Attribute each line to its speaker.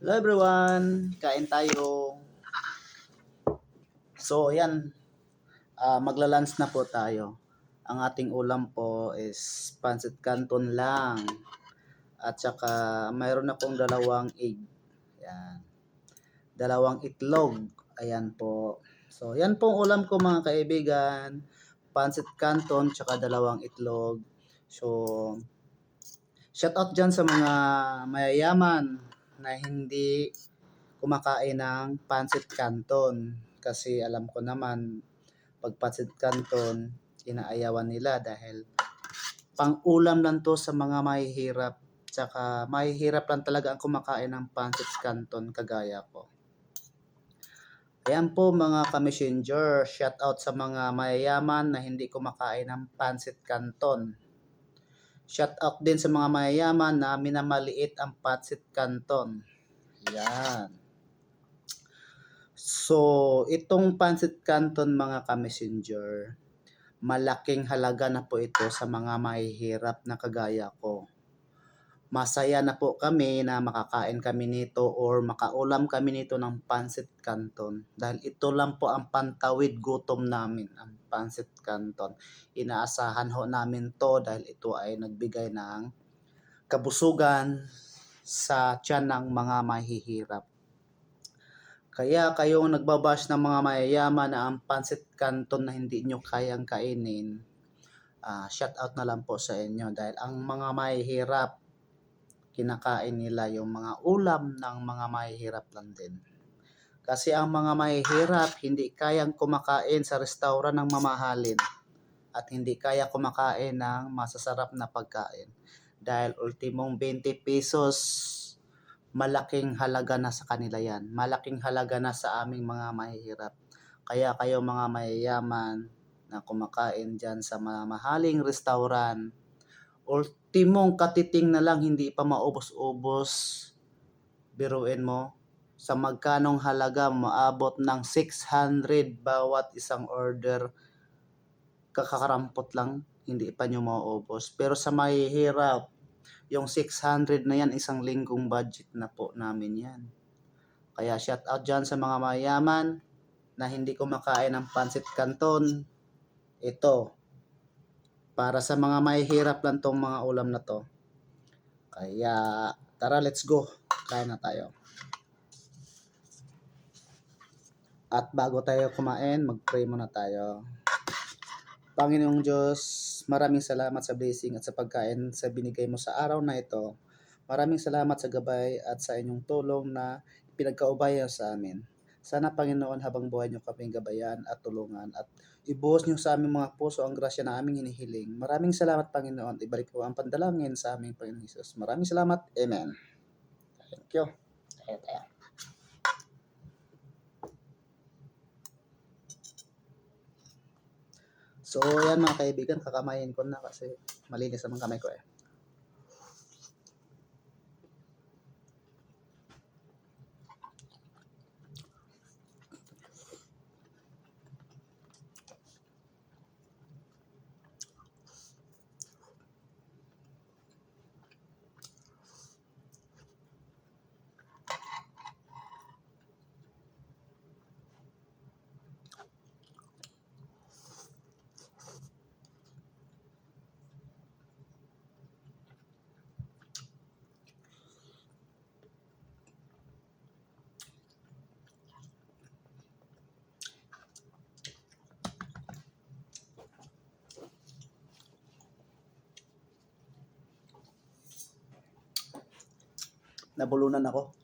Speaker 1: Hello everyone, kain tayo. So ayan, magla-lunch na po tayo. Ang ating ulam po is pancit canton lang. At saka mayroon akong dalawang egg. Ayan. Dalawang itlog. Ayan po. So yan pong ulam ko mga kaibigan. Pancit canton tsaka dalawang itlog. So shout out dyan sa mga mayayaman na hindi kumakain ng pancit canton kasi alam ko naman pag pancit canton inaayawan nila dahil pang-ulam lang to sa mga mahihirap, tsaka mahihirap lang talaga ang kumakain ng pancit canton kagaya ko. Ayan po mga ka-messenger, shout out sa mga mayayaman na hindi kumakain ng pancit canton. Shout out din sa mga mayayaman na minamaliit ang pancit canton. Yan. So, itong pancit canton mga ka-messenger, malaking halaga na po ito sa mga mahihirap na kagaya ko. Masaya na po kami na makakain kami nito or makaulam kami nito ng pancit canton. Dahil ito lang po ang pantawid gutom namin, ang pancit canton. Inaasahan ho namin to dahil ito ay nagbigay ng kabusugan sa tiyan ng mga mahihirap. Kaya kayong nagbabash ng mga mayayaman na ang pancit canton na hindi nyo kayang kainin, shout out na lang po sa inyo dahil ang mga mahihirap, kinakain nila yung mga ulam ng mga mahihirap lang din. Kasi ang mga mahihirap hindi kayang kumakain sa restaurant ng mamahalin at hindi kaya kumakain ng masasarap na pagkain. Dahil ultimong 20 pesos, malaking halaga na sa kanila yan. Malaking halaga na sa aming mga mahihirap. Kaya kayo mga mayayaman na kumakain dyan sa mahaling restaurant, ultimong katiting na lang hindi pa maubos-ubos. Biruin mo, sa magkanong halaga maabot ng 600 bawat isang order, kakarampot lang, hindi pa nyo maubos. Pero sa mahihirap, yung 600 na yan, isang linggong budget na po namin yan. Kaya shout out dyan sa mga mayaman na hindi kumakain ng pancit canton. Ito, para sa mga mahihirap lang tong mga ulam na to. Kaya tara, let's go. Kain na tayo. At bago tayo kumain, mag-pray muna tayo. Panginoong Diyos, maraming salamat sa blessing at sa pagkain sa binigay mo sa araw na ito. Maraming salamat sa gabay at sa inyong tulong na pinagkaubayan sa amin. Sana Panginoon habang buhay niyo kaming gabayan at tulungan at ibuhos niyo sa aming mga puso ang grasya na aming hinihiling. Maraming salamat Panginoon. Ibalik po ang pandalangin sa aming Panginoon Jesus. Maraming salamat. Amen. Thank you. Tayo. So, yan mga kaibigan, kakamayin ko na kasi malinis ang kamay ko eh. Nabulunan ako.